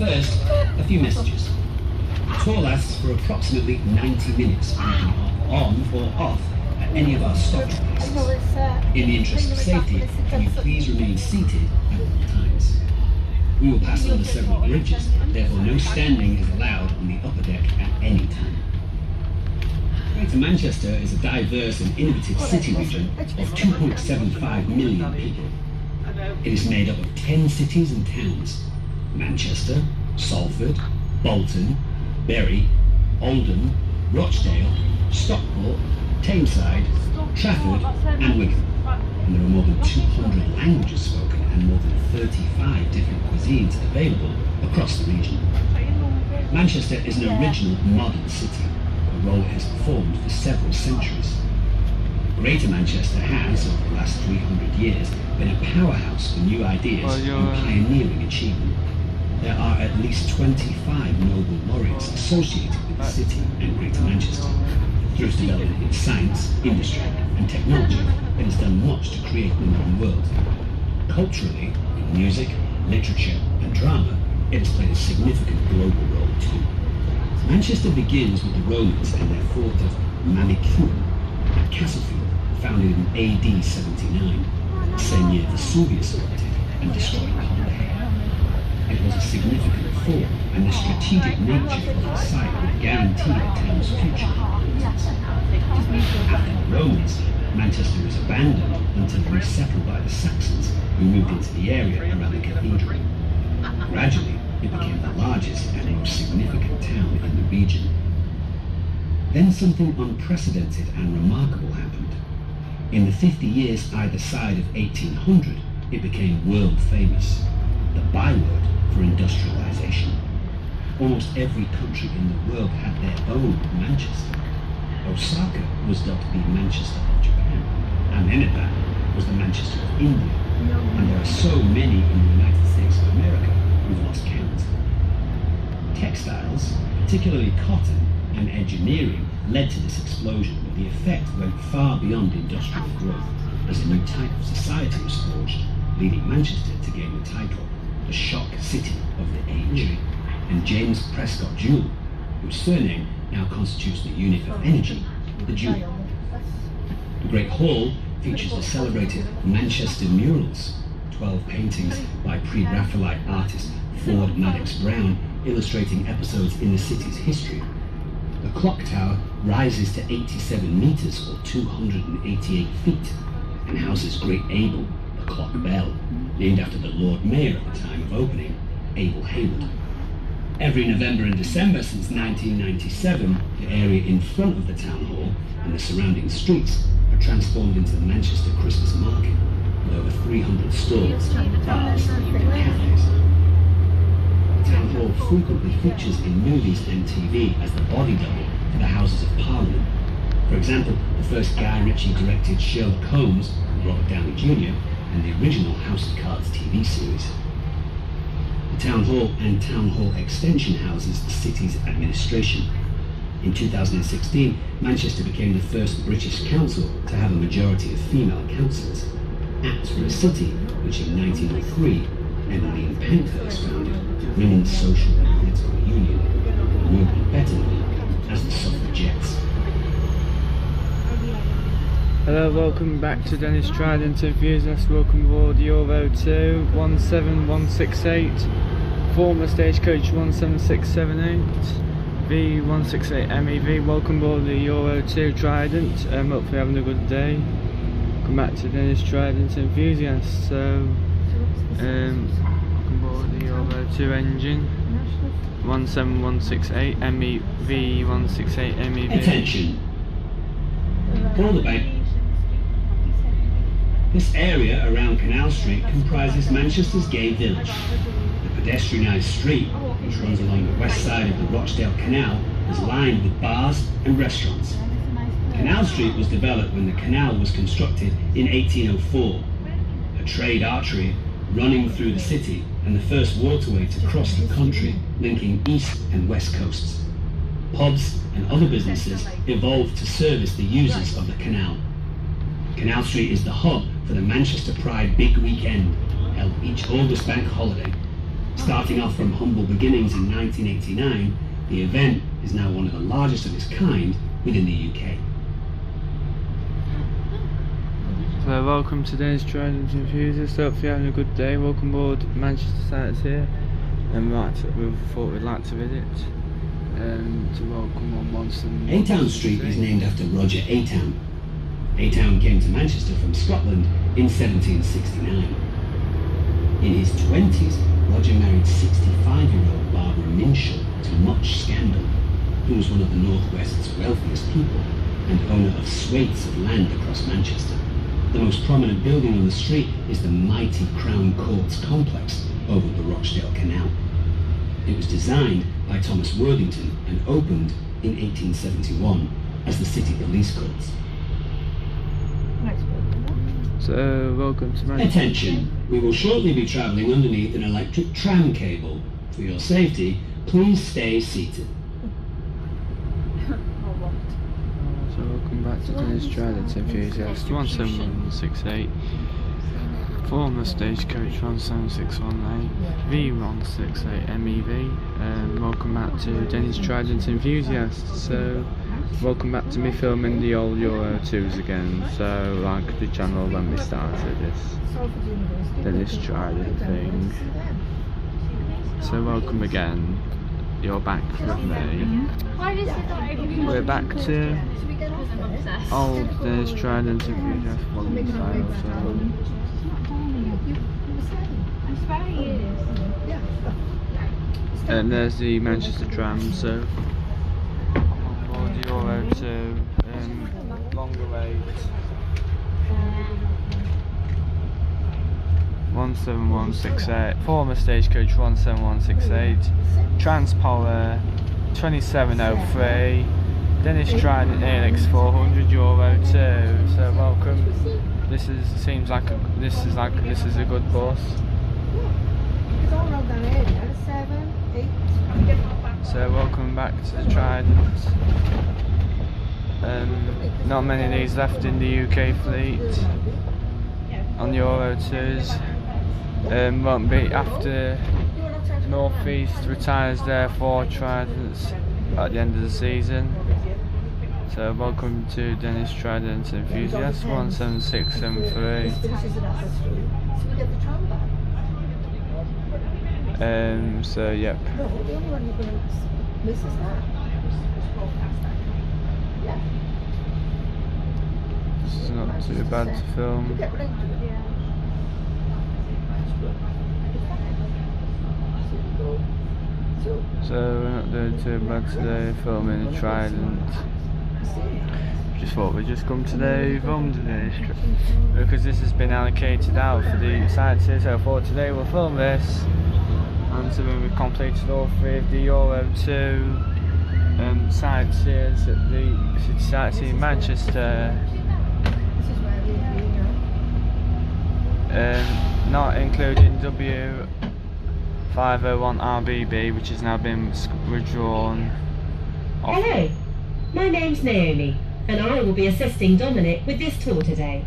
First, a few messages. The tour lasts for approximately 90 minutes, and you can hop on or off at any of our stop places. In the interest of safety, can you please remain seated at all times? We will pass under several bridges, therefore no standing is allowed on the upper deck at any time. Greater Manchester is a diverse and innovative city region of 2.75 million people. It is made up of 10 cities and towns: Manchester, Salford, Bolton, Bury, Oldham, Rochdale, Stockport, Tameside, Trafford and Wigan. And there are more than 200 languages spoken and more than 35 different cuisines available across the region. Manchester is an original modern city, a role it has performed for several centuries. Greater Manchester has, over the last 300 years, been a powerhouse for new ideas and pioneering achievement. There are at least 25 Nobel laureates associated with the city and Greater Manchester. Through its development in science, industry and technology, it has done much to create the modern world. Culturally, in music, literature and drama, it has played a significant global role too. Manchester begins with the Romans and their fort of Manicum at Castlefield, founded in AD 79, the same year Vesuvius erupted and destroyed Pompeii. It was a significant fort, and the strategic nature of the site would guarantee the town's future importance. After the Romans, Manchester was abandoned until resettled by the Saxons, who moved into the area around the cathedral. Gradually, it became the largest and most significant town in the region. Then something unprecedented and remarkable happened. In the 50 years either side of 1800, it became world famous, the byword for industrialization. Almost every country in the world had their own Manchester. Osaka was dubbed the Manchester of Japan, and Ahmedabad was the Manchester of India, and there are so many in the United States of America we've lost count. Textiles, particularly cotton, and engineering led to this explosion, but the effect went far beyond industrial growth as a new type of society was forged, leading Manchester to gain the title the shock city of the age. And James Prescott Joule, whose surname now constitutes the unit of energy, the Joule. The Great Hall features the celebrated Manchester murals, 12 paintings by pre-Raphaelite artist Ford Madox Brown illustrating episodes in the city's history. The clock tower rises to 87 meters or 288 feet and houses Great Abel, the clock bell, named after the Lord Mayor at the time of opening, Abel Hayward. Every November and December since 1997, the area in front of the town hall and the surrounding streets are transformed into the Manchester Christmas Market, with over 300 stalls, bars and cafes. The town hall frequently features in movies and TV as the body double for the Houses of Parliament. For example, the first Guy Ritchie directed Sherlock Holmes with Robert Downey Jr. and the original House of Cards TV series. The Town Hall and Town Hall Extension houses the city's administration. In 2016, Manchester became the first British council to have a majority of female councillors. Act for a City, which in 1903 Emmeline Pankhurst founded to bring in social and political union, a movement better known as the suffragettes. Hello, welcome back to Dennis Trident Enthusiast. Welcome aboard Euro 2 17168, former Stagecoach 17678, V168 MEV. Welcome aboard the Euro 2 Trident. Hopefully having a good day. Welcome back to Dennis Trident Enthusiast. So, welcome aboard the Euro 2 engine 17168 MEV 168 MEV. Attention! Call the bank. This area around Canal Street comprises Manchester's gay village. The pedestrianised street, which runs along the west side of the Rochdale Canal, is lined with bars and restaurants. Canal Street was developed when the canal was constructed in 1804, a trade artery running through the city and the first waterway to cross the country, linking east and west coasts. Pubs and other businesses evolved to service the users of the canal. Canal Street is the hub for the Manchester Pride Big Weekend, held each August bank holiday. Starting off from humble beginnings in 1989, the event is now one of the largest of its kind within the UK. So welcome to today's Trident Enthusiast. Hopefully you're having a good day. Welcome aboard Manchester Sights here. And we thought we'd like to visit to welcome on Monson. A-Town Street is named after Roger A-Town. A-Town came to Manchester from Scotland in 1769. In his 20s, Roger married 65-year-old Barbara Minshull to much scandal, who was one of the Northwest's wealthiest people and owner of swathes of land across Manchester. The most prominent building on the street is the mighty Crown Courts complex over the Rochdale Canal. It was designed by Thomas Worthington and opened in 1871 as the City Police Courts. So welcome to Manchester. Attention, we will shortly be travelling underneath an electric tram cable. For your safety, please stay seated. So welcome back to today's Trident Enthusiast 17168, former Stagecoach 17618, V168 MEV. Welcome back to Dennis Trident Enthusiast. So welcome back to me filming the old Euro 2s again. So like the channel when we started this Dennis Trident thing. So welcome again. You're back with me. We're back to old Dennis Trident Enthusiast volume style. So and there's the Manchester tram. So on board the Euro 2, longer wait. 17168, former Stagecoach 17168, Transpower 2703, Dennis Trident ALX 400 Euro 2. So welcome. This is a good bus. So welcome back to the Trident. Not many of these left in the UK fleet on the Euro 2s. Won't be after North East retires their 4 Tridents at the end of the season. So welcome to Dennis Trident Enthusiast 17673. So yep. This is not too bad to film. So we're not doing too bad today, filming a Trident. Just thought we'd just come today, film today, because this has been allocated out for the sightseers. So for today we'll film this, and so when we've completed all 3 of the Euro 2 sightseers at the Sightseeing Manchester, not including W501 RBB, which has now been withdrawn. Hello, my name's Naomi, and I will be assisting Dominic with this tour today.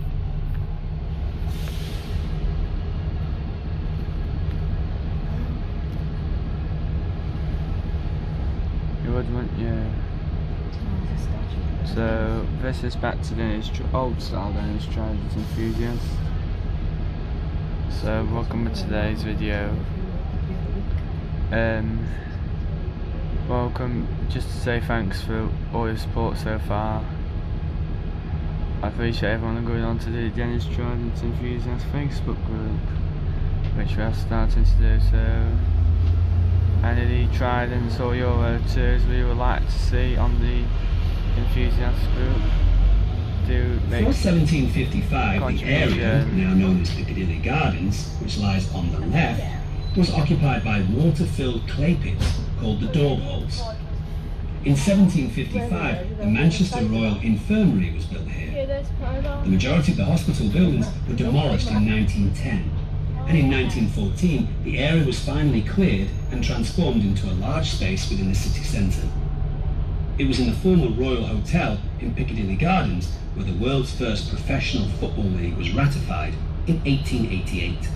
You would want, yeah. So this is back to Dennis, old style Dennis Trident Enthusiast. So welcome to today's video. Welcome, just to say thanks for all your support so far. I appreciate everyone going on to the Dennis Trident Enthusiast Facebook group, which we are starting to do. So any Tridents or Euro 2s we would like to see on the Enthusiast group, do make Before 1755, the area, now known as Piccadilly Gardens, which lies on the left, was occupied by water-filled clay pits called the Daub Holes. In 1755, the Manchester Royal Infirmary was built here. The majority of the hospital buildings were demolished in 1910, and in 1914, the area was finally cleared and transformed into a large space within the city centre. It was in the former Royal Hotel in Piccadilly Gardens where the world's first professional football league was ratified in 1888.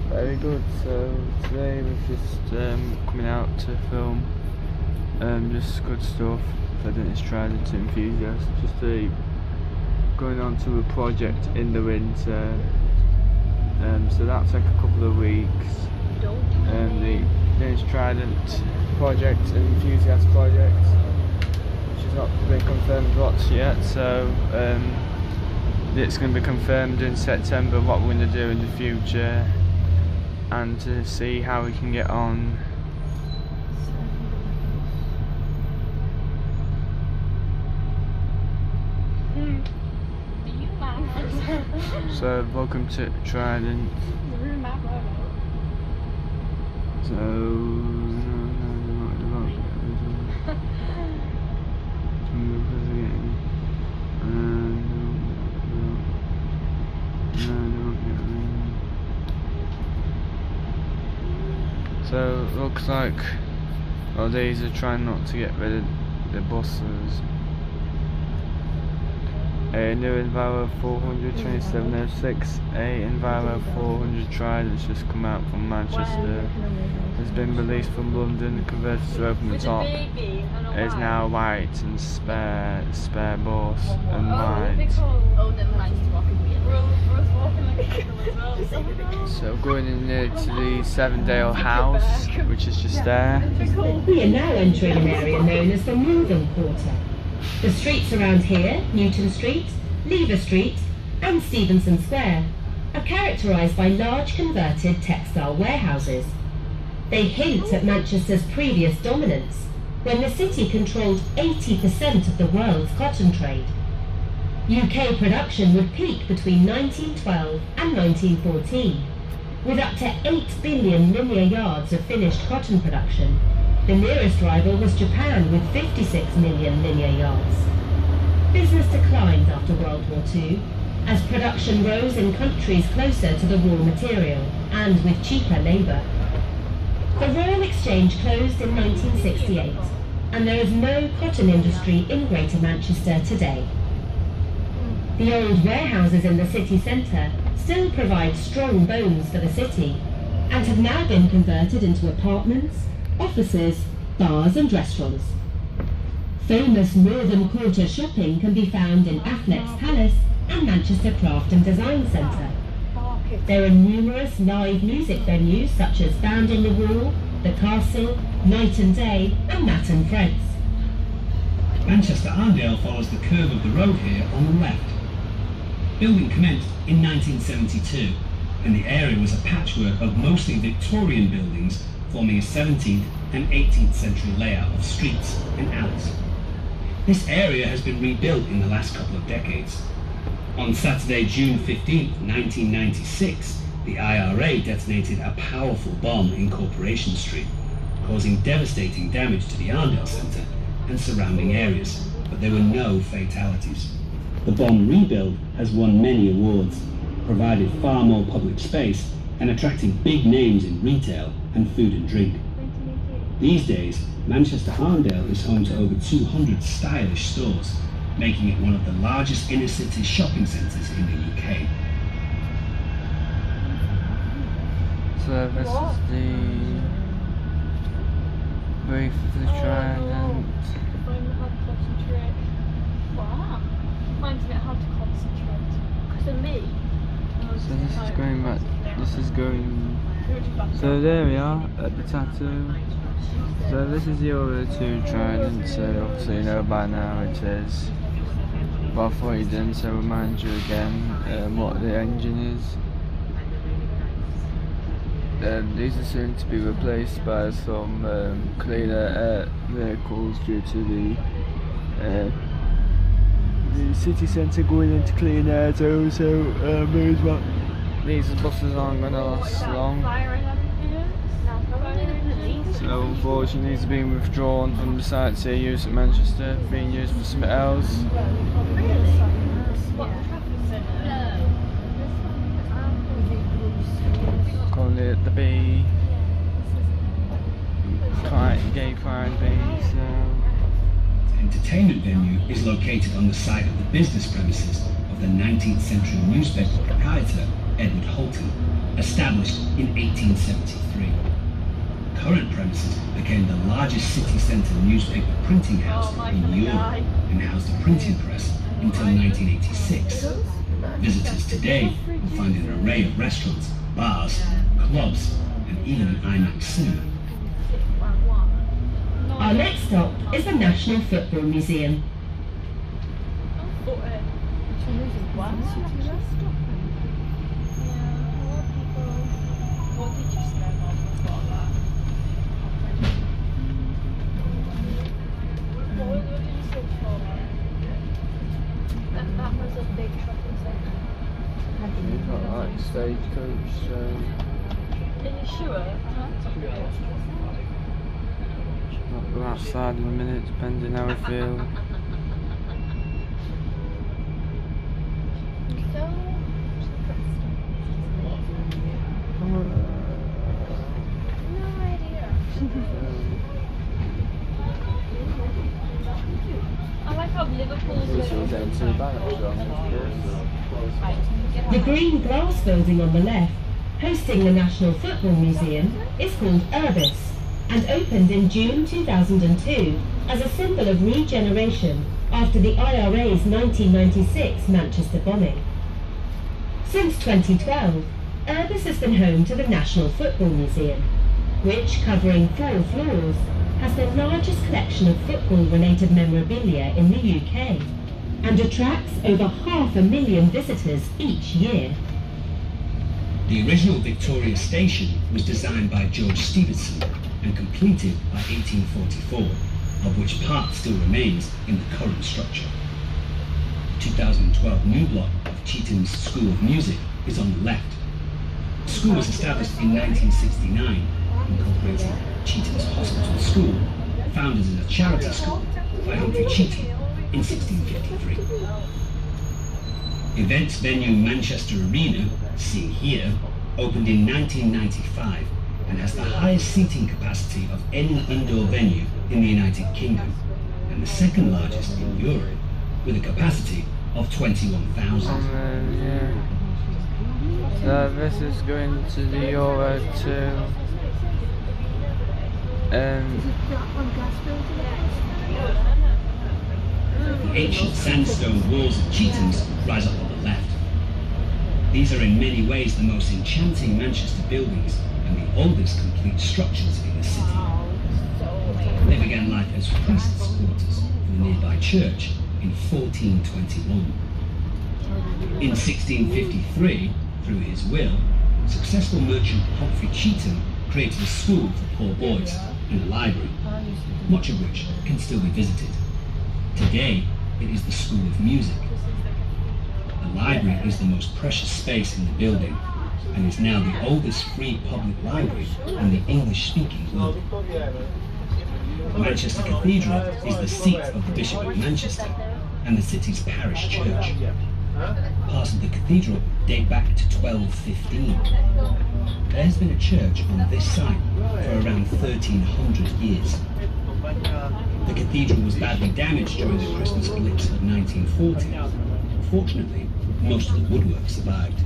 Very good. So today we're just coming out to film just good stuff for Dennis Trident enthusiasts. Just going on to a project in the winter. So that'll take a couple of weeks. The Dennis Trident project, enthusiast project, which has not been confirmed what's yet. So it's going to be confirmed in September what we're going to do in the future, and to see how we can get on. So welcome to Trident. So so it looks like these are trying not to get rid of the buses. A new Enviro 400 2706, a Enviro 400 Trident's just come out from Manchester. Has been released from London, converted to open the top. It is now white and spare boss and white. So going in there to the Sevendale House, which is just there. We are now entering an area known as the Northern Quarter. The streets around here, Newton Street, Lever Street and Stevenson Square, are characterised by large converted textile warehouses. They hint at Manchester's previous dominance, when the city controlled 80% of the world's cotton trade. UK production would peak between 1912 and 1914, with up to 8 billion linear yards of finished cotton production. The nearest rival was Japan with 56 million linear yards. Business declined after World War II, as production rose in countries closer to the raw material and with cheaper labour. The Royal Exchange closed in 1968, and there is no cotton industry in Greater Manchester today. The old warehouses in the city centre still provide strong bones for the city, and have now been converted into apartments, offices, bars and restaurants. Famous Northern Quarter shopping can be found in Affleck's Palace and Manchester Craft and Design Centre. There are numerous live music venues such as Band on the Wall, The Castle, Night and Day and Nat and Fred's. Manchester Arndale follows the curve of the road here on the left. Building commenced in 1972, and the area was a patchwork of mostly Victorian buildings forming a 17th and 18th century layout of streets and alleys. This area has been rebuilt in the last couple of decades. On Saturday, June 15, 1996, the IRA detonated a powerful bomb in Corporation Street, causing devastating damage to the Arndale Centre and surrounding areas, but there were no fatalities. The bomb rebuild has won many awards, provided far more public space, and attracting big names in retail and food and drink. These days, Manchester Arndale is home to over 200 stylish stores, making it one of the largest inner-city shopping centres in the UK. So this is the brief of the Trident. Finding it hard to concentrate. Wow. Finding it hard to concentrate. Because of me. So this is going back, so there we are at the tattoo. So this is the other two Tridents, so obviously you know by now it is. But I thought you didn't, so I'll remind you again what the engine is. These are soon to be replaced by some cleaner air vehicles due to the city centre going into clean air too, so these buses aren't going to last long. So unfortunately these have been withdrawn from the Sightseeing use at Manchester, being used for something else. normally at the B, gay pride B, so... The entertainment venue is located on the site of the business premises of the 19th century newspaper proprietor Edward Holton, established in 1873. Current premises became the largest city centre newspaper printing house in Europe and housed a printing press until 1986. Visitors today will find an array of restaurants, bars, clubs, and even an IMAX cinema. Our next stop is the National Football Museum. What did you say about before that? What did you say before that? That was a big shopping centre. You've got like Stagecoach, so... Are you sure? I'll go outside in a minute, depending how I feel. No idea. I like how Liverpool's The green glass building on the left, hosting the National Football Museum, is called Urbis and opened in June 2002 as a symbol of regeneration after the IRA's 1996 Manchester bombing. Since 2012, Urbis has been home to the National Football Museum, which, covering 4 floors, has the largest collection of football-related memorabilia in the UK and attracts over 500,000 visitors each year. The original Victoria Station was designed by George Stephenson and completed by 1844, of which part still remains in the current structure. The 2012 new block of Chetham's School of Music is on the left. The school was established in 1969, incorporating Chetham's Hospital School, founded as a charity school by Humphrey Chetham in 1653. Events venue Manchester Arena, seen here, opened in 1995 and has the highest seating capacity of any indoor venue in the United Kingdom and the second largest in Europe with a capacity of 21,000. Yeah. So this is going to the Euro 2. The ancient sandstone walls of Chetham's rise up on the left. These are in many ways the most enchanting Manchester buildings and the oldest complete structures in the city. They began life as priests' quarters in the nearby church in 1421. In 1653, through his will, successful merchant Humphrey Chetham created a school for poor boys and a library, much of which can still be visited. Today, it is the School of Music. The library is the most precious space in the building and is now the oldest free public library in the English-speaking world. Manchester Cathedral is the seat of the Bishop of Manchester and the city's parish church. Parts of the cathedral date back to 1215. There has been a church on this site for around 1300 years. The cathedral was badly damaged during the Christmas blitz of 1940. Fortunately, most of the woodwork survived.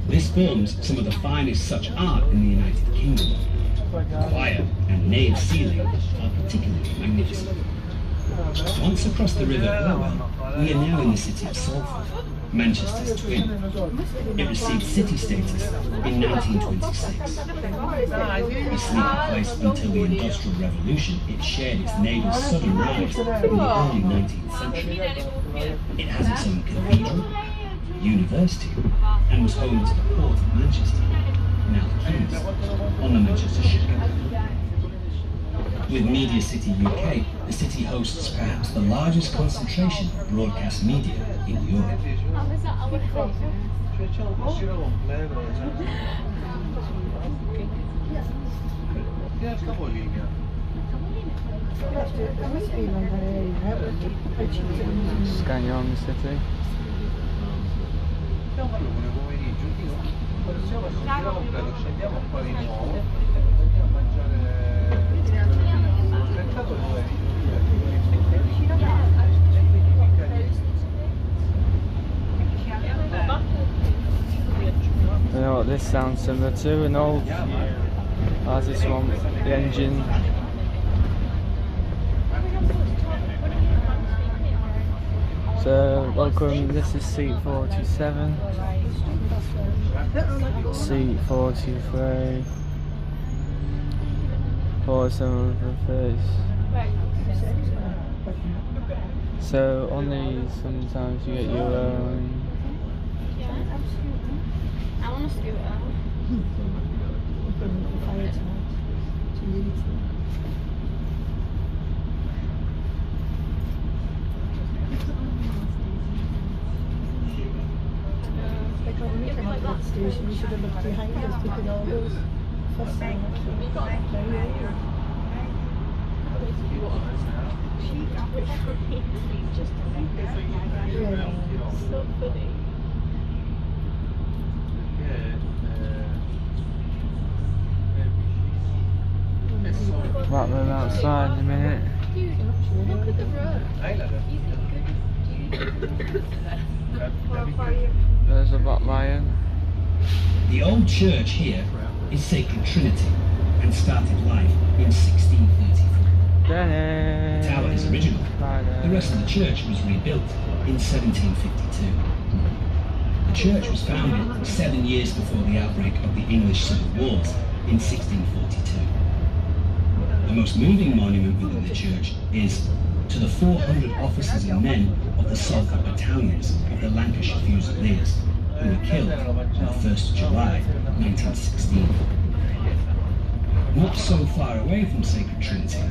This forms some of the finest such art in the United Kingdom. The choir and nave ceiling are particularly magnificent. Once across the River Irwell, we are now in the city of Salford, Manchester's twin. It received city status in 1926. A sleepy place until the Industrial Revolution, it shared its neighbour's southern rise in the early 19th century. It has its own cathedral, university, and was home to the Port of Manchester, now the Quays, on the Manchester Ship. With Media City UK, the city hosts perhaps the largest concentration of broadcast media in Europe. Scanning on the city. Credo scendiamo un po' di nuovo andiamo a mangiare mercato dove You know what this sounds similar to? An old, as this one, the engine. So, welcome, this is seat 47, seat 43, 47 for the face. So, on these, sometimes you get your own. Yeah, absolutely. I want to scooter. We should have looked behind us, taken all those first time. So funny. Right, we're outside in a minute. Dude, look at the road. There's a black lion. The old church here is Sacred Trinity and started life in 1634. Dennis! The tower is original. The rest of the church was rebuilt in 1752. The church was founded 7 years before the outbreak of the English Civil Wars in 1642. The most moving monument within the church is to the 400 officers and men of the Salford battalions of the Lancashire Fusiliers who were killed on the 1st of July 1916. Not so far away from Sacred Trinity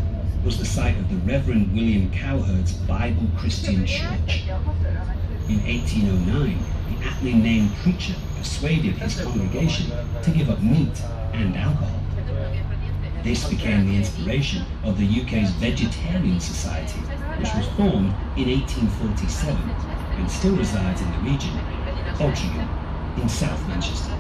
was the site of the Reverend William Cowherd's Bible Christian Church. In 1809, the aptly named preacher persuaded his congregation to give up meat and alcohol. This became the inspiration of the UK's Vegetarian Society, which was formed in 1847 and still resides in the region, Altrincham, in South Manchester.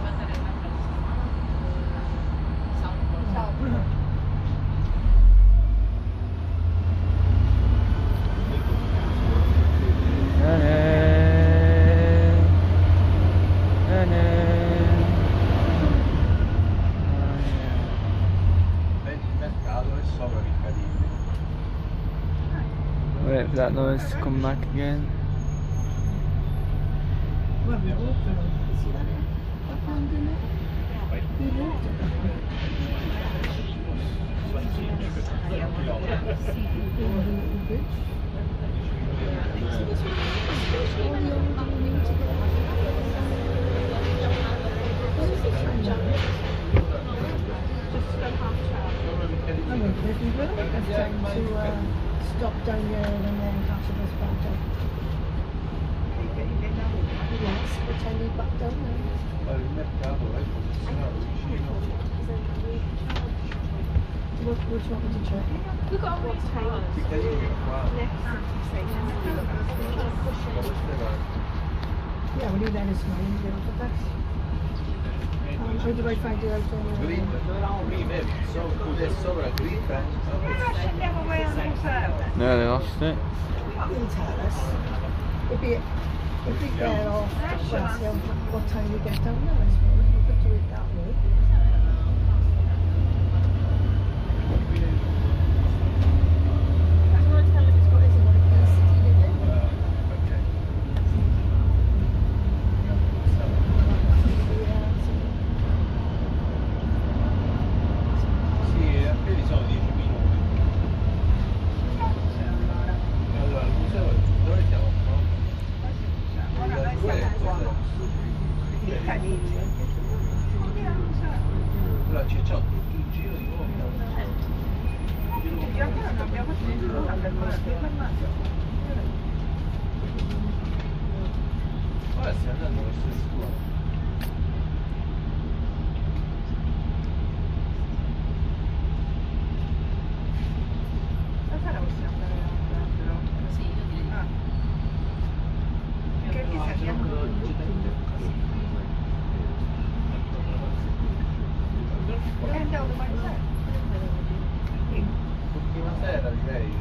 Wait for that noise to come back again. Stop down there and then catch a bus back up. Yes, pretend you back down there. What do you want me to check? Look at all these tiles. Yeah, we'll do that this morning. Get off the bus. Where do I find it out No, they lost it. You'll tell us. If we get off the bus, what time we get down there, I suppose. We could do it that way. L'ultima sera direi.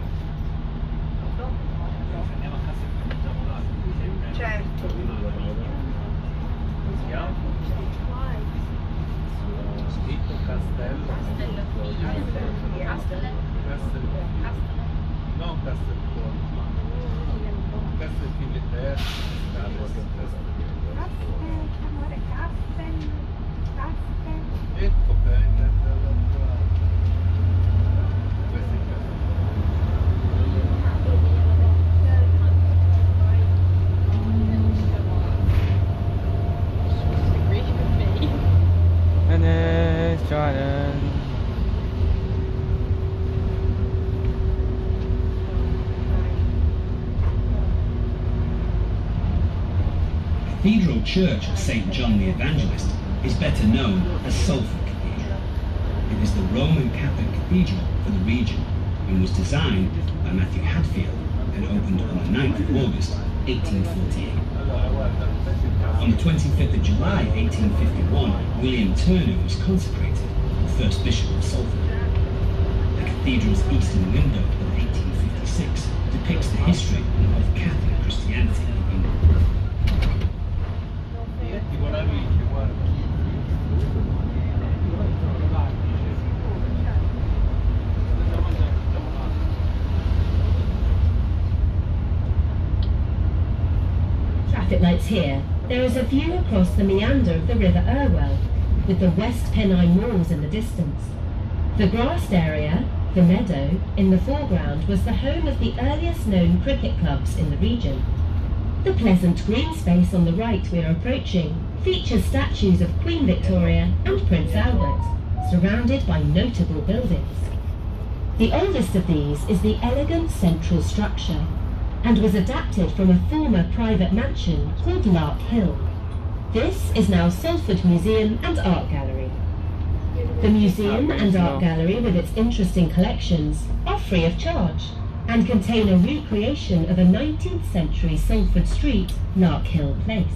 Certo. Come si chiama? Scritto Castello. Non Castelforte. Castelfilibert. Ecco per intendere l'altra. Questo è il caso. Dennis Trident. Cathedral Church of St. John the Evangelist is better known as Salford Cathedral. It is the Roman Catholic cathedral for the region and was designed by Matthew Hadfield and opened on the 9th of August 1848. On the 25th of July 1851, William Turner was consecrated the first bishop of Salford. The cathedral's eastern window of 1856 depicts the history of Catholic Christianity in England. Traffic lights here, there is a view across the meander of the River Irwell, with the West Pennine Walls in the distance. The grassed area, the meadow, in the foreground was the home of the earliest known cricket clubs in the region. The pleasant green space on the right we are approaching features statues of Queen Victoria and Prince Albert, surrounded by notable buildings. The oldest of these is the elegant central structure, and was adapted from a former private mansion called Lark Hill. This is now Salford Museum and Art Gallery. The museum and art gallery, with its interesting collections, are free of charge and contain a recreation of a 19th century Salford street, Lark Hill Place.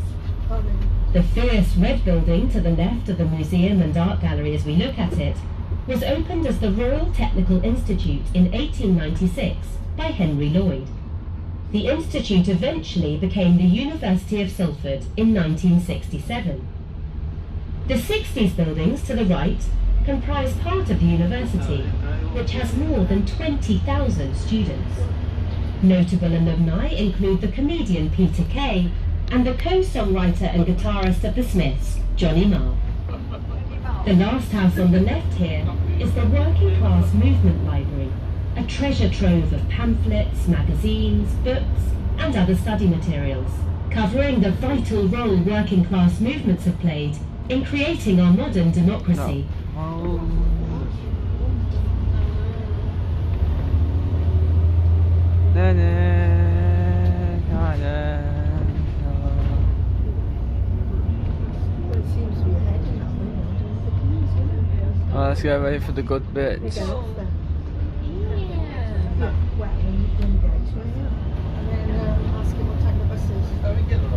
The fierce red building to the left of the museum and art gallery as we look at it was opened as the Royal Technical Institute in 1896 by Henry Lloyd. The institute eventually became the University of Salford in 1967. The 60s buildings to the right comprise part of the university, which has more than 20,000 students. Notable alumni include the comedian Peter Kay and the co-songwriter and guitarist of the Smiths, Johnny Marr. The last house on the left here is the Working Class Movement Library, a treasure trove of pamphlets, magazines, books, and other study materials, covering the vital role working class movements have played in creating our modern democracy. Well, let's get ready for the good bits. Well, when you get to it, and then ask him what time the bus is. It's only 20 to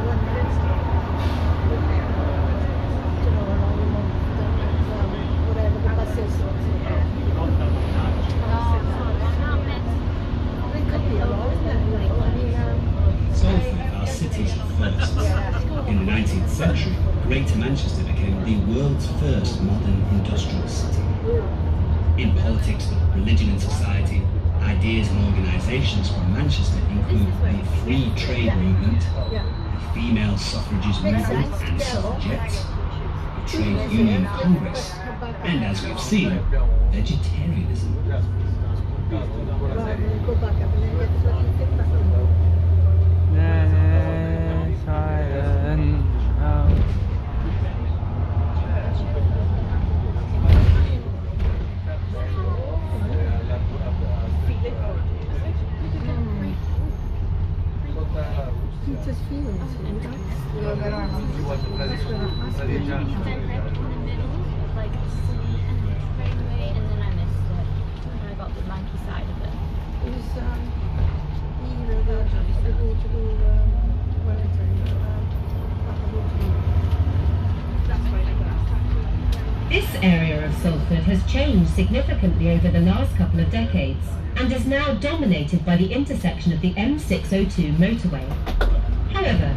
1 minutes. Don't know how long whatever the bus is. It could be a lot, Salford, our city's first. In the 19th century, Greater Manchester became the world's first modern industrial city. In politics, religion and society, ideas and organisations from Manchester include the free trade movement, the female suffrages movement and suffragettes, the trade union congress, and as we've seen, vegetarianism. Go back up and then get back on. Peter's feelings. area of Salford has changed significantly over the last couple of decades and is now dominated by the intersection of the M602 motorway. However,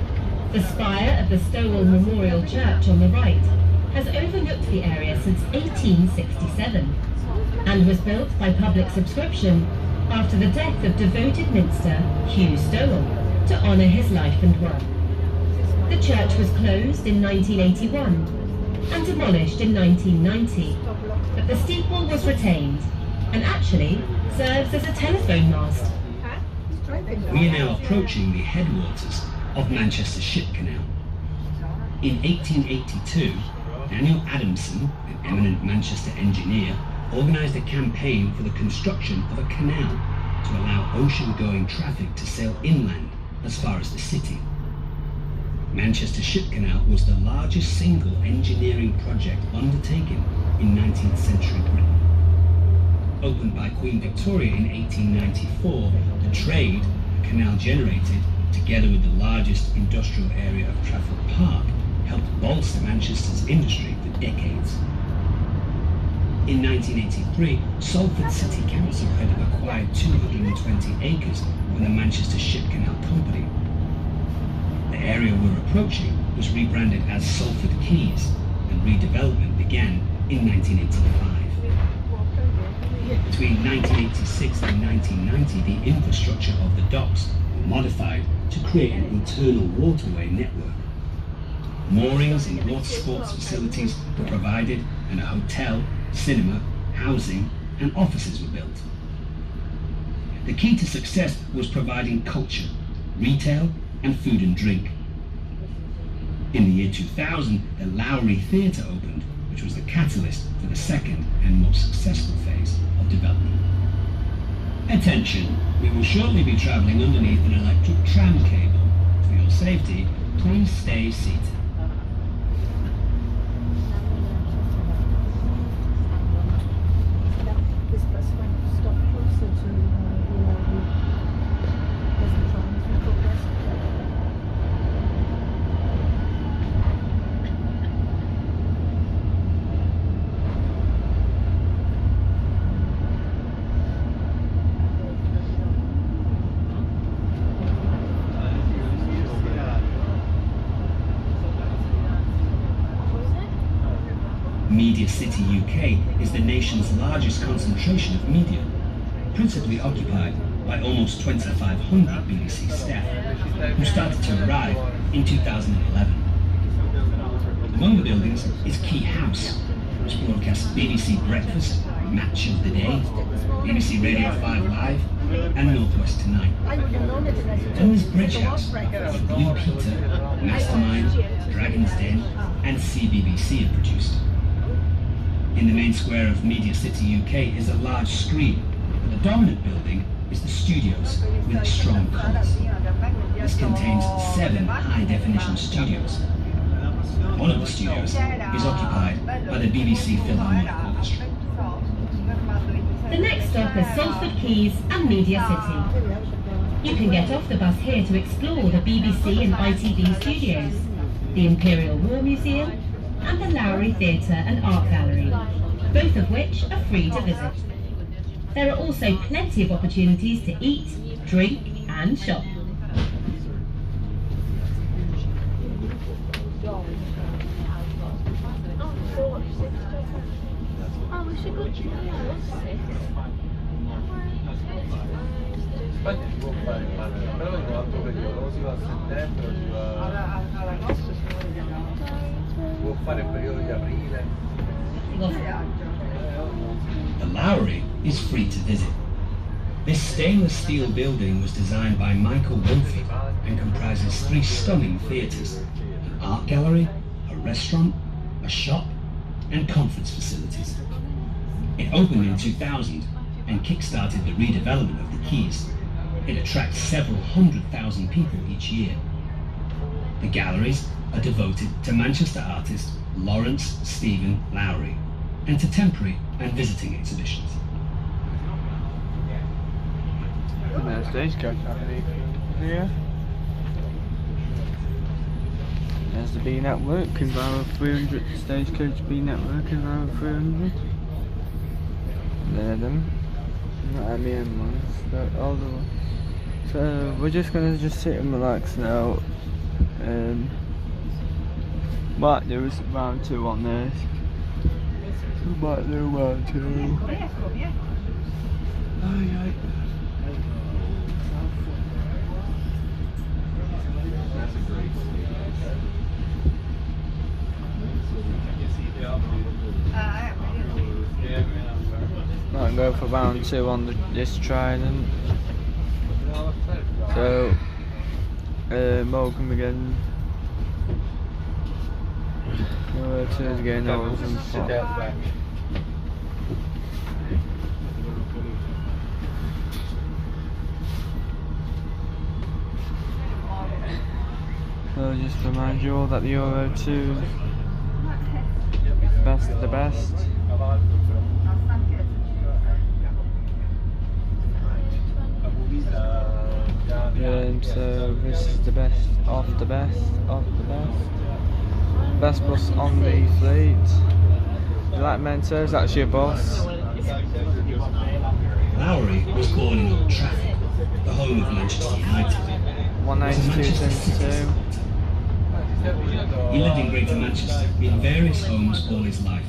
the spire of the Stowell Memorial Church on the right has overlooked the area since 1867 and was built by public subscription after the death of devoted minster Hugh Stowell to honour his life and work. The church was closed in 1981 and demolished in 1990, but the steeple was retained and actually serves as a telephone mast. We are now approaching the headwaters of Manchester Ship Canal. In 1882, Daniel Adamson, an eminent Manchester engineer, organised a campaign for the construction of a canal to allow ocean-going traffic to sail inland as far as the city. Manchester Ship Canal was the largest single engineering project undertaken in 19th century Britain. Opened by Queen Victoria in 1894, the trade the canal generated, together with the largest industrial area of Trafford Park, helped bolster Manchester's industry for decades. In 1983, Salford City Council had acquired 220 acres from the Manchester Ship Canal Company. The area we're approaching was rebranded as Salford Quays, and redevelopment began in 1985. Between 1986 and 1990, the infrastructure of the docks were modified to create an internal waterway network. Moorings and water sports facilities were provided, and a hotel, cinema, housing, and offices were built. The key to success was providing culture, retail, and food and drink. In the year 2000, the Lowry Theatre opened, which was the catalyst for the second and most successful phase of development. Attention, we will shortly be travelling underneath an electric tram cable. For your safety, please stay seated. This bus went to stop closer to wasn't trying to progress. Media City UK is the nation's largest concentration of media, principally occupied by almost 2,500 BBC staff, who started to arrive in 2011. Among the buildings is Key House, which broadcasts BBC Breakfast, Match of the Day, BBC Radio 5 Live, and North West Tonight. Then there's Bridge House, where Blue Peter, Mastermind, Dragon's Den, and CBBC are produced. In the main square of Media City UK is a large screen, but the dominant building is the studios with strong colours. This contains 7 high-definition studios. One of the studios is occupied by the BBC Philharmonic Orchestra. The next stop is Salford Quays and Media City. You can get off the bus here to explore the BBC and ITV studios, the Imperial War Museum, and the Lowry Theatre and Art Gallery, both of which are free to visit. There are also plenty of opportunities to eat, drink, and shop. Oh, we should go to Infatti si può fare il mare, però in un altro periodo, o si va a settembre o si va... Si può fare il periodo di aprile. The Lowry is free to visit. This stainless steel building was designed by Michael Wilford and comprises 3 stunning theatres, an art gallery, a restaurant, a shop, and conference facilities. It opened in 2000 and kick-started the redevelopment of the quays. It attracts several 100,000 people each year. The galleries are devoted to Manchester artist Lawrence Stephen Lowry and to temporary and visiting exhibitions. And there's Stagecoach happening here. There's the B network, Enviro 300, Stagecoach B network, Enviro 300. They're them. Not MEM ones, they're all the ones. So we're just gonna sit and relax now. Might do round 2 on this. We might do round 2. Might go for round 2 on this trident. So, welcome again. Where to again? I was in pop. So just to remind you all that the Euro 2 best of the best. So this is the best of the best of the best. Best bus on the fleet. You like Mentos? That's your boss. Lowry was born in Old Trafford, the home of Manchester United. 192.72. He lived in Greater Manchester in various homes all his life.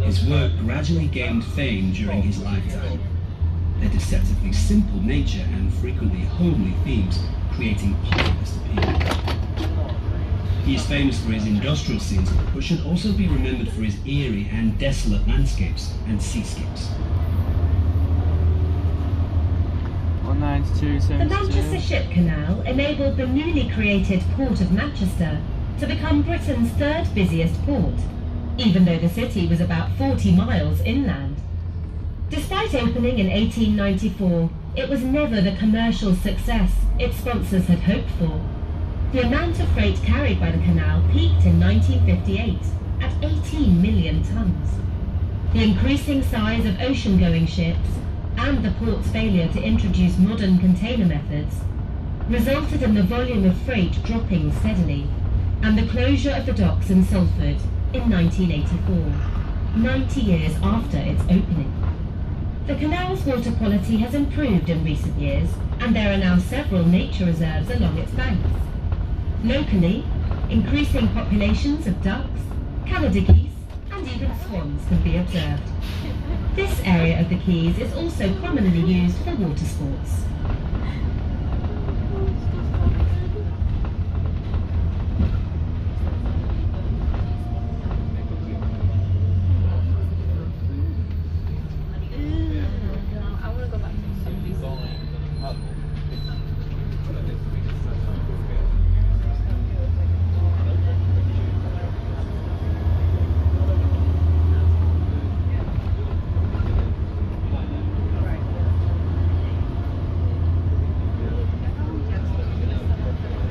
His work gradually gained fame during his lifetime. Their deceptively simple nature and frequently homely themes creating populist appeal. He is famous for his industrial scenes, but should also be remembered for his eerie and desolate landscapes and seascapes. The Manchester Ship Canal enabled the newly created Port of Manchester to become Britain's 3rd busiest port, even though the city was about 40 miles inland. Despite opening in 1894, it was never the commercial success its sponsors had hoped for. The amount of freight carried by the canal peaked in 1958 at 18 million tons. The increasing size of ocean-going ships and the port's failure to introduce modern container methods resulted in the volume of freight dropping steadily, and the closure of the docks in Salford in 1984, 90 years after its opening. The canal's water quality has improved in recent years, and there are now several nature reserves along its banks. Locally, increasing populations of ducks, Canada geese, and even swans can be observed. This area of the quays is also commonly used for water sports.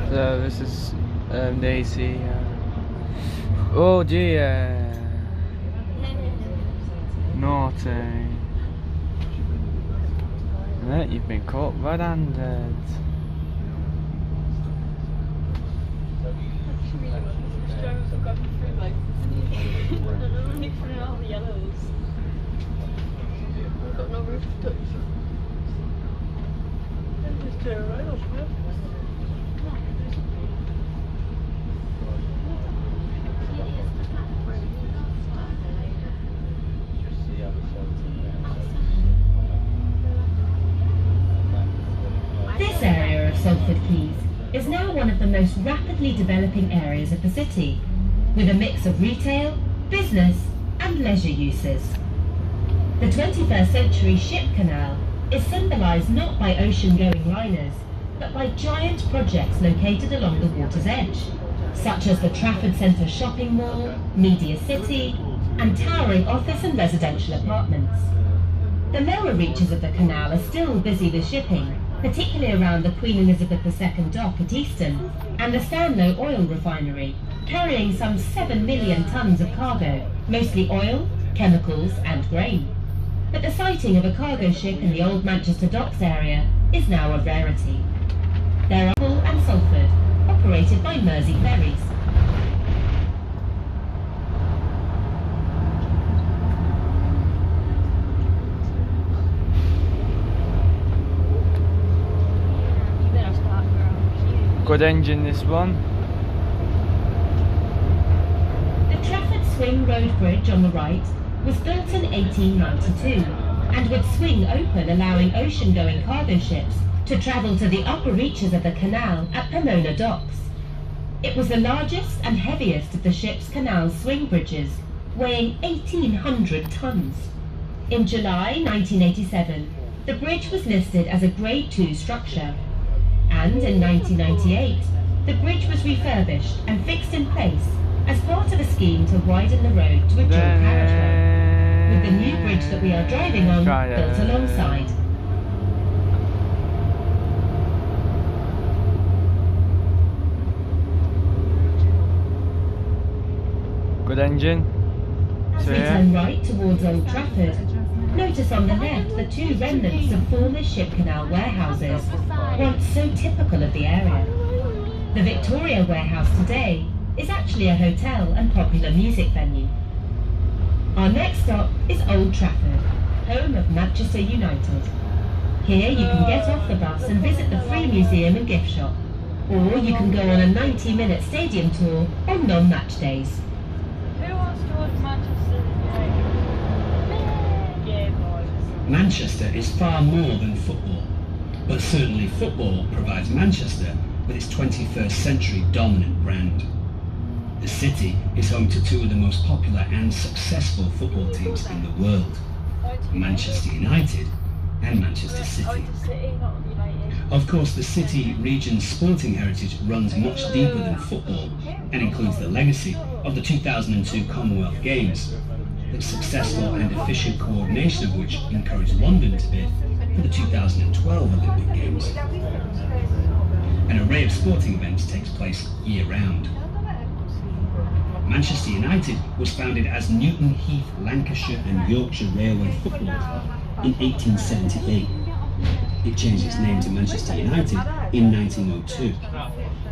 So this is Daisy. Oh dear. Naughty. Right, you've been caught red-handed. Got no roof to touch. Just turn right off, man. This area of Salford Quays is now one of the most rapidly developing areas of the city, with a mix of retail, business and leisure uses. The 21st century ship canal is symbolised not by ocean-going liners, but by giant projects located along the water's edge, such as the Trafford Centre shopping mall, Media City, and towering office and residential apartments. The lower reaches of the canal are still busy with shipping, particularly around the Queen Elizabeth II dock at Easton and the Stanlow oil refinery, carrying some 7 million tonnes of cargo, mostly oil, chemicals and grain. But the sighting of a cargo ship in the old Manchester docks area is now a rarity. There are Hull and Salford, operated by Mersey ferries, Good engine, this one. The Trafford Swing Road Bridge on the right was built in 1892 and would swing open, allowing ocean-going cargo ships to travel to the upper reaches of the canal at Pomona Docks. It was the largest and heaviest of the ship's canal swing bridges, weighing 1,800 tons. In July 1987, the bridge was listed as a Grade 2 structure, and in 1998, the bridge was refurbished and fixed in place as part of a scheme to widen the road to a dual carriageway, with the new bridge that we are driving on built alongside. Good engine. As we turn right towards Old Trafford, notice on the left the two remnants of former ship canal warehouses, once so typical of the area. The Victoria warehouse today is actually a hotel and popular music venue. Our next stop is Old Trafford, home of Manchester United. Here you can get off the bus and visit the free museum and gift shop, or you can go on a 90-minute stadium tour on non-match days. Who wants to watch Manchester? Yeah, boys. Manchester is far more than football, but certainly football provides Manchester with its 21st century dominant brand. The city is home to two of the most popular and successful football teams in the world, Manchester United and Manchester City. Of course, the city region's sporting heritage runs much deeper than football and includes the legacy of the 2002 Commonwealth Games, the successful and efficient coordination of which encouraged London to bid for the 2012 Olympic Games. An array of sporting events takes place year-round. Manchester United was founded as Newton Heath, Lancashire and Yorkshire Railway Football Club in 1878. It changed its name to Manchester United in 1902,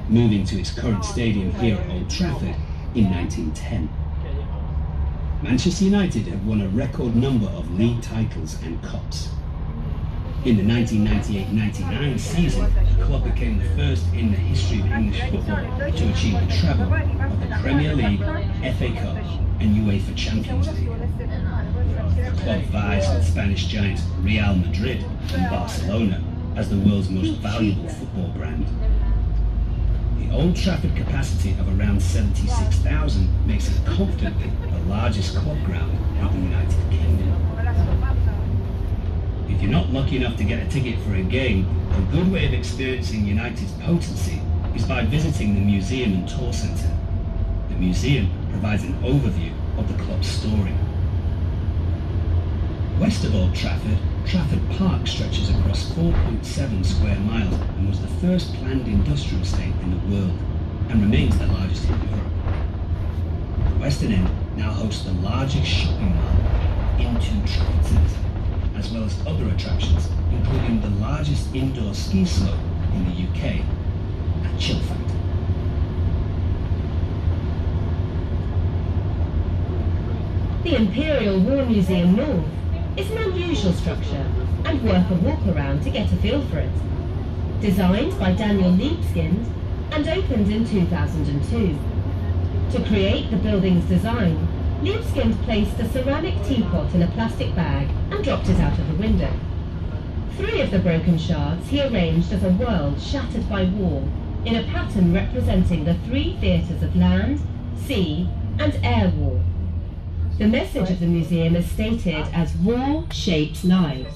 moving to its current stadium here at Old Trafford in 1910. Manchester United have won a record number of league titles and cups. In the 1998-99 season, the club became the first in the history of English football to achieve the treble of the Premier League, FA Cup and UEFA Champions League. The club vies with Spanish giants Real Madrid and Barcelona as the world's most valuable football brand. The Old Trafford capacity of around 76,000 makes it confidently the largest club ground in the United Kingdom. If you're not lucky enough to get a ticket for a game, a good way of experiencing United's potency is by visiting the museum and tour centre. The museum provides an overview of the club's story. West of Old Trafford, Trafford Park stretches across 4.7 square miles and was the first planned industrial estate in the world and remains the largest in Europe. The western end now hosts the largest shopping mall into Trafford Centre, as well as other attractions, including the largest indoor ski slope in the UK at Chill Factor. The Imperial War Museum North is an unusual structure and worth a walk around to get a feel for it. Designed by Daniel Libeskind and opened in 2002. To create the building's design, Libeskind placed a ceramic teapot in a plastic bag and dropped it out of the window. 3 of the broken shards he arranged as a world shattered by war in a pattern representing the 3 theatres of land, sea and air war. The message of the museum is stated as "War shapes lives."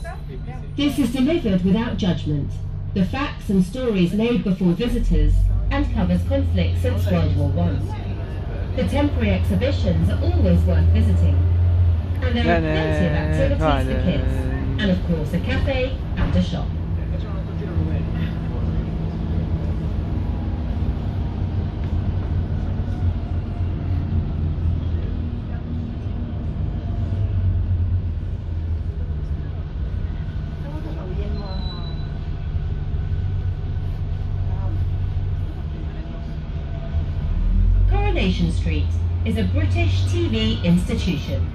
This is delivered without judgment, the facts and stories laid before visitors, and covers conflicts since World War I. The temporary exhibitions are always worth visiting, and there are plenty of activities for kids, and of course a cafe and a shop. Coronation Street is a British TV institution.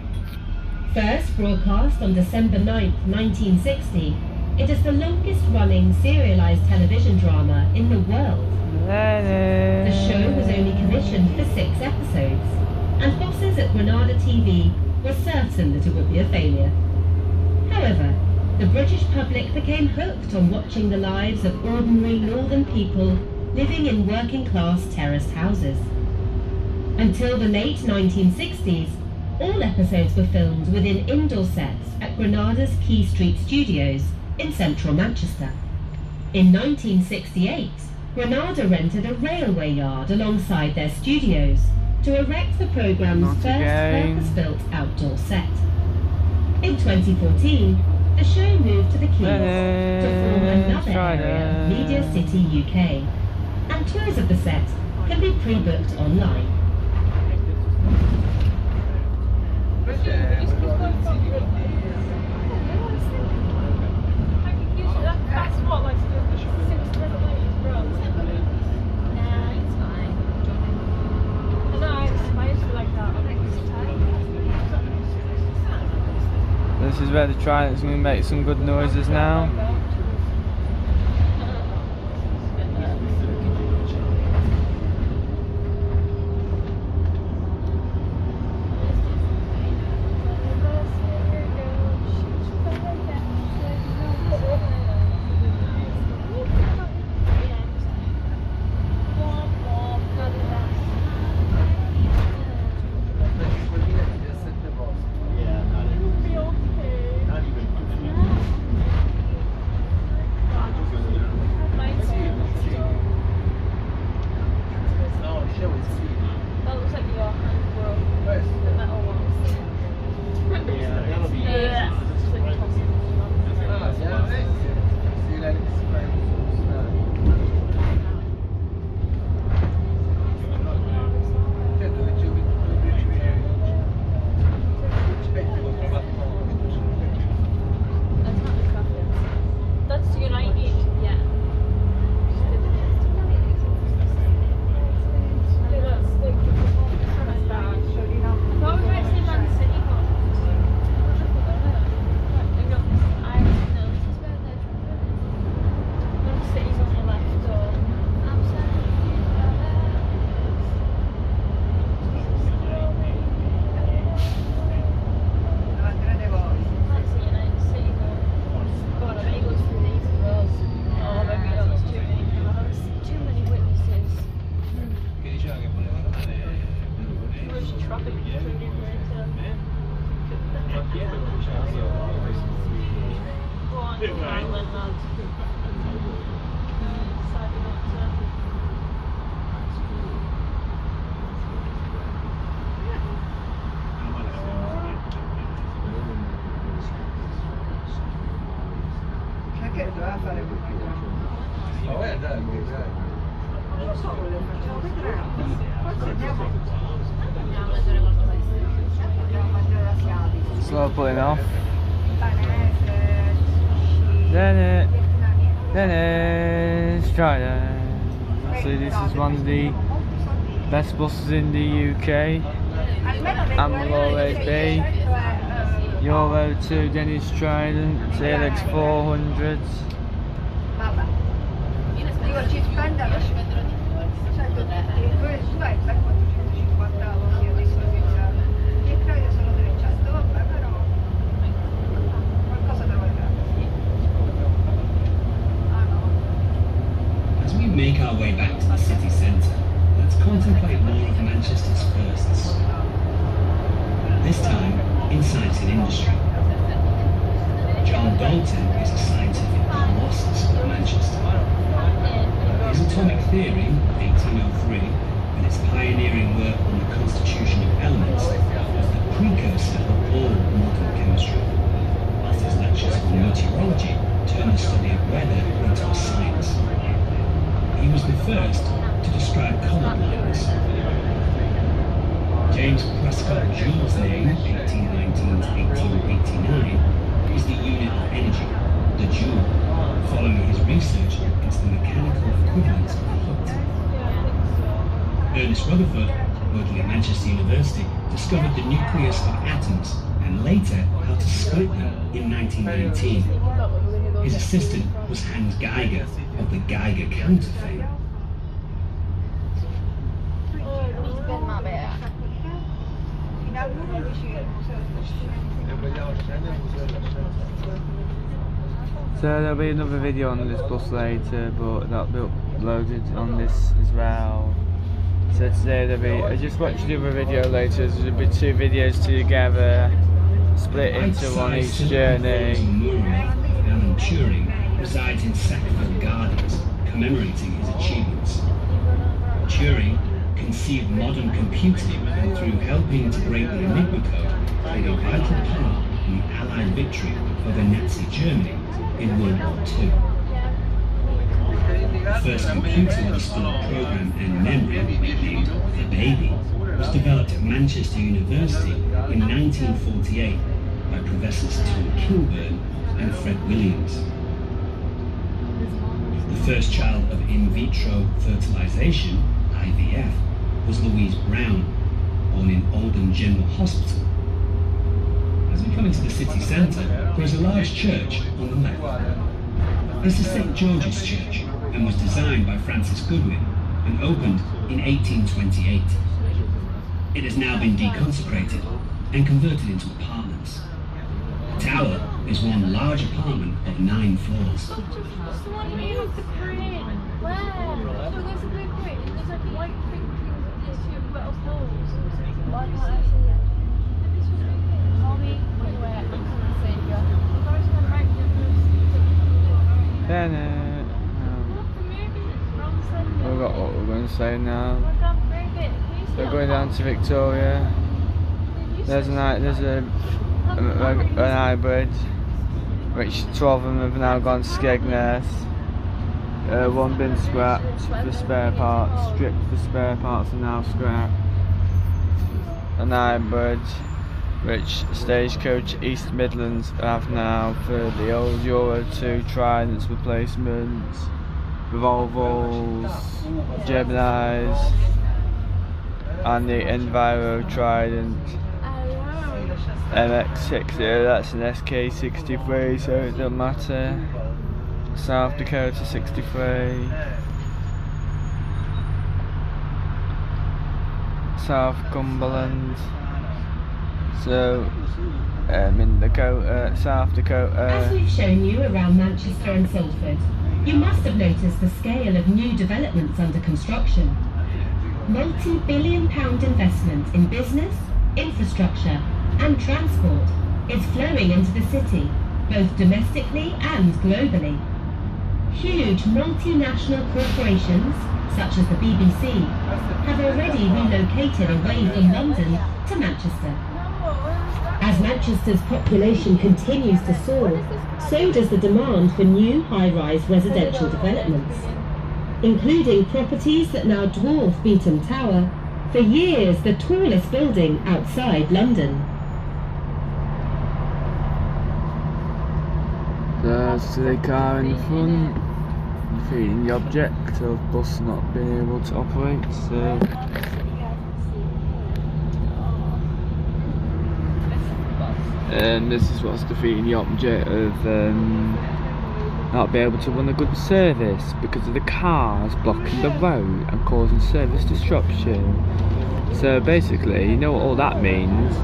First broadcast on December 9, 1960, It is the longest running serialised television drama in the world. The show was only commissioned for 6 episodes, and bosses at Granada TV were certain that it would be a failure. However, the British public became hooked on watching the lives of ordinary northern people living in working-class terraced houses. Until the late 1960s, all episodes were filmed within indoor sets at Granada's Quay Street Studios in central Manchester. In 1968, Granada rented a railway yard alongside their studios to erect the programme's first purpose-built outdoor set. In 2014, the show moved to the Quays to form another area of Media City UK, and tours of the set can be pre-booked online. That's what, like, 6 minutes, bro. Nah, it's fine. No, I used to like that. This is where the trident's going to make some good noises now. Slow pulling off. Dennis, trident. So this is one of the best buses in the UK, and will always be. Euro 2 Dennis Trident, TLX 400s. As we make our way back to the city centre, let's contemplate more of Manchester's firsts. This time, in science and industry. John Dalton is a scientific colossus of Manchester. His atomic theory, 1803, and its pioneering work on the constitution of elements, was the precursor of all modern chemistry, whilst his lectures on meteorology turned the study of weather into a science. He was the first to describe colour blindness. James Prescott Joule's name, 1819 to 1889, is the unit of energy, the joule, following his research into the mechanical equivalent of heat. Ernest Rutherford, working at Manchester University, discovered the nucleus of atoms and later how to split them in 1919. His assistant was Hans Geiger of the Geiger counterfeit. So there'll be another video on this bus later, but that'll be uploaded on this as well. So today there'll be, I just watched the other video later, so there'll be 2 videos together, split into one each journey. Alan Turing resides in Sackville Gardens, commemorating his achievements. Turing conceived modern computing and through helping to break the Enigma code, played a vital part in the Allied victory over Nazi Germany in World War II. The first computer with a stored program and memory, named the Baby, was developed at Manchester University in 1948 by Professors Tom Kilburn and Fred Williams. The first child of in vitro fertilization, IVF, was Louise Brown, born in Oldham General Hospital. As we come into the city centre, there is a large church on the left. This is St George's Church and was designed by Francis Goodwin and opened in 1828. It has now been deconsecrated and converted into apartments. The tower is one large apartment of 9 floors. Just the one you have to create. Where? So there's a big point. There's like a white thing with these 2 metal poles. Why can't I see it? This was big. Mommy, where? I'm gonna save you. The guys on the right Then we've got what we're going to say now. We're going down to Victoria. There's a hybrid, which 12 of them have now gone to Skegness. One been scrapped for spare parts, stripped for spare parts and now scrapped. An hybrid, which Stagecoach East Midlands have now for the old Euro 2 Tridents replacements, Volvos, Geminis, and the Enviro Trident. MX60, that's an SK63, so it doesn't matter. South Dakota 63, South Cumberland, so in Dakota, South Dakota. As we've shown you around Manchester and Salford, you must have noticed the scale of new developments under construction. Multi-billion-pound investment in business, infrastructure and transport is flowing into the city, both domestically and globally. Huge multinational corporations, such as the BBC, have already relocated away from London to Manchester. As Manchester's population continues to soar, so does the demand for new high-rise residential developments, including properties that now dwarf Beetham Tower, for years the tallest building outside London. There's the car in front, defeating the object of bus not being able to operate, so and this is what's defeating the object of not being able to run a good service because of the cars blocking the road and causing service disruption. So basically, you know what all that means.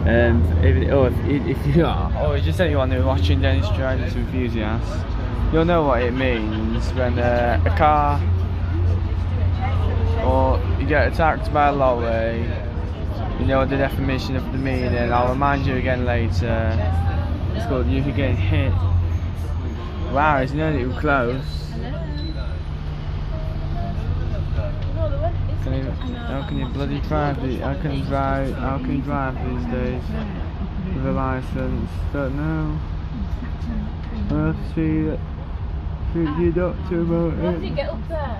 If you are, or just anyone who's watching Dennis Trident Enthusiasts, you'll know what it means when a car or you get attacked by a lorry. You know the definition of the meaning. I'll remind you again later. It's called you getting hit. Wow, isn't it close? How can you bloody drive? How can you drive these days with a license? Don't know. I'll have to see your doctor about it. How did you get up there?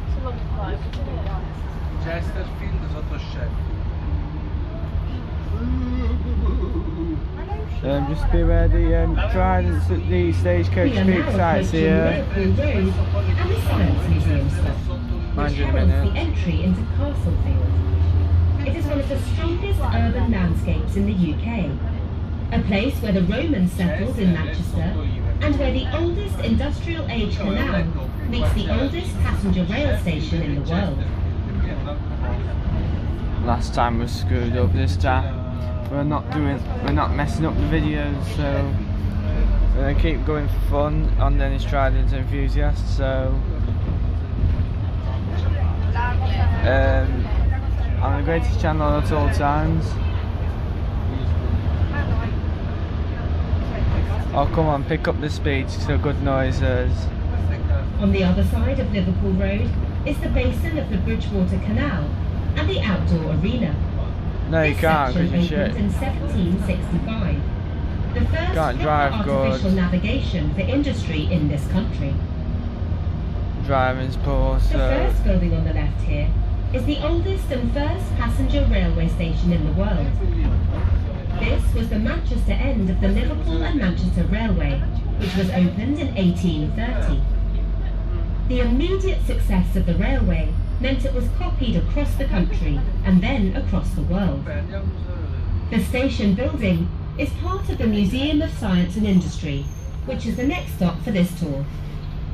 It's a long climb, isn't it? Chesterfield sotto chef. Just beware the Tridents at the Stagecoach Peak sites here. Mind you a minute. The entry into Castlefield. It is one of the strongest urban landscapes in the UK. a place where the Romans settled in Manchester, and where the oldest industrial age canal meets the oldest passenger rail station in the world. Last time was screwed up. This time we're not messing up the videos, so we're gonna keep going for fun on Dennis Trident Enthusiast. So I'm the greatest channel at all times. Oh, come on, pick up the speed so good noises. On the other side of Liverpool Road is the basin of the Bridgewater Canal and the outdoor arena. No, you This can't, section because you're opened shit. in 1765. The first Can't drive proper good. artificial navigation for industry in this country. Driving's poor, The so first building on the left here is the oldest and first passenger railway station in the world. This was the Manchester end of the Liverpool and Manchester Railway, which was opened in 1830. The immediate success of the railway meant it was copied across the country and then across the world. The station building is part of the Museum of Science and Industry, which is the next stop for this tour.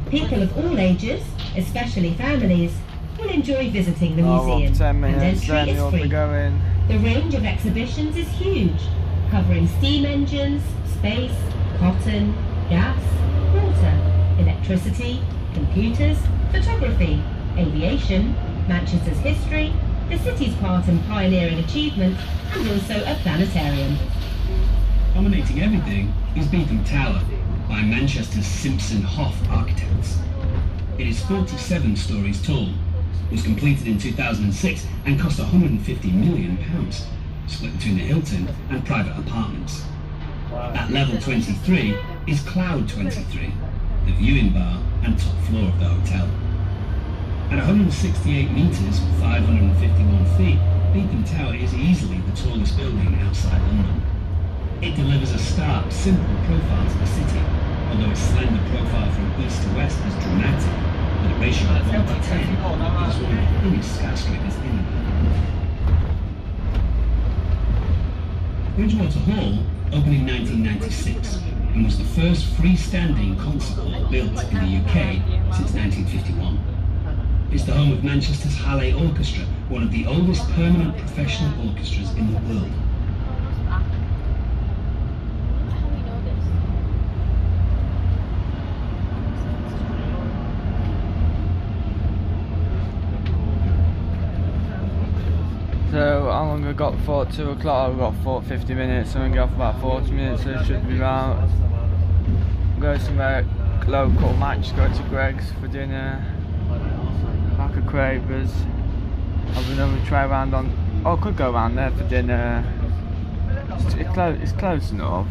People of all ages, especially families, will enjoy visiting the museum, 10 and minutes, entry then is you'll be free. going. The range of exhibitions is huge, covering steam engines, space, cotton, gas, water, electricity, computers, photography, aviation, Manchester's history, the city's part in pioneering achievement, and also a planetarium. Dominating everything is Beacon Tower by Manchester's Simpson Hoff architects. It is 47 stories tall, was completed in 2006 and cost £150 million, split between the Hilton and private apartments. At level 23 is Cloud 23, the viewing bar and top floor of the hotel. At 168 metres, 551 feet, Beacon Tower is easily the tallest building outside London. It delivers a stark, simple profile to the city, although its slender profile from east to west is dramatic, with a ratio of 1 to 10, it is one of the thinnest skyscrapers in England. Bridgewater Hall opened in 1996 and was the first freestanding concert hall built in the UK since 1951. It's the home of Manchester's Halle Orchestra, one of the oldest permanent professional orchestras in the world. So how long I got for 2 o'clock? I've got 50 minutes, so I'm going to go for about 40 minutes, so it should be about. Go somewhere local, might just go to Greg's for dinner, back at Cravers. I'll be able to try around on. Oh, I could go around there for dinner. It's close enough.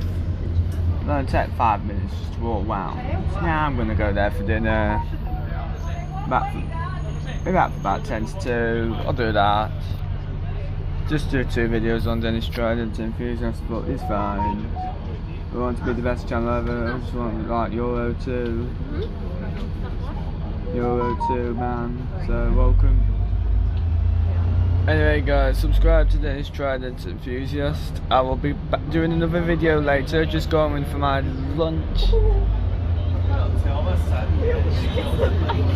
It'll take 5 minutes just to walk round. So yeah, I'm going to go there for dinner. Maybe out for about 10 to 2. I'll do that. Just do 2 videos on Dennis Trident Enthusiast, but it's fine. We want to be the best channel ever. I just want like Euro 2. Euro 2, man. So welcome. Anyway guys, subscribe to Dennis Trident Enthusiast. I will be doing another video later, just going for my lunch.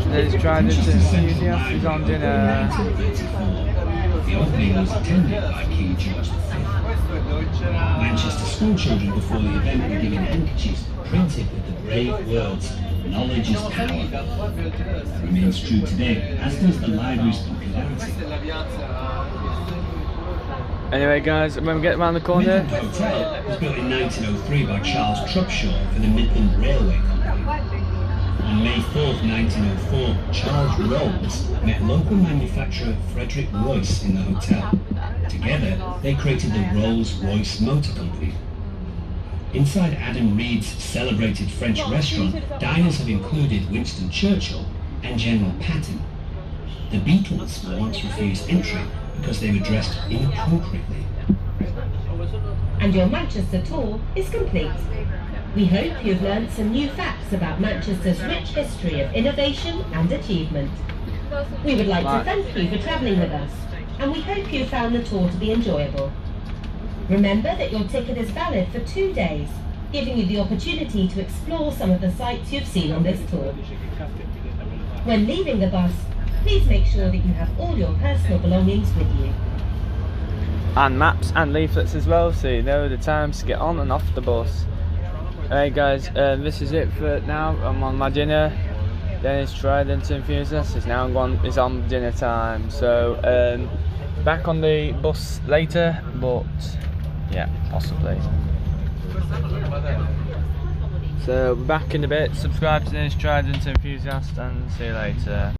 Dennis Trident Enthusiast is on dinner. The opening was attended by King George V. Manchester school children before the event were given handkerchiefs printed with the brave words, "Knowledge is power." That remains true today, as does the library's popularity. Anyway guys, when we get around the corner. The hotel was built in 1903 by Charles Trubshaw for the Midland Railway Company. On May 4th, 1904, Charles Rolls met local manufacturer Frederick Royce in the hotel. Together, they created the Rolls-Royce Motor Company. Inside Adam Reed's celebrated French restaurant, diners have included Winston Churchill and General Patton. The Beatles were once refused entry because they were dressed inappropriately. And your Manchester tour is complete. We hope you've learned some new facts about Manchester's rich history of innovation and achievement. We would like to thank you for travelling with us, and we hope you found the tour to be enjoyable. Remember that your ticket is valid for 2 days, giving you the opportunity to explore some of the sites you've seen on this tour. When leaving the bus, please make sure that you have all your personal belongings with you. And maps and leaflets as well, so you know the times to get on and off the bus. Alright guys, this is it for now. I'm on my dinner. Dennis Trident Enthusiast is now it's on dinner time. So back on the bus later, but yeah, possibly. So back in a bit. Subscribe to Dennis Trident Enthusiast and see you later.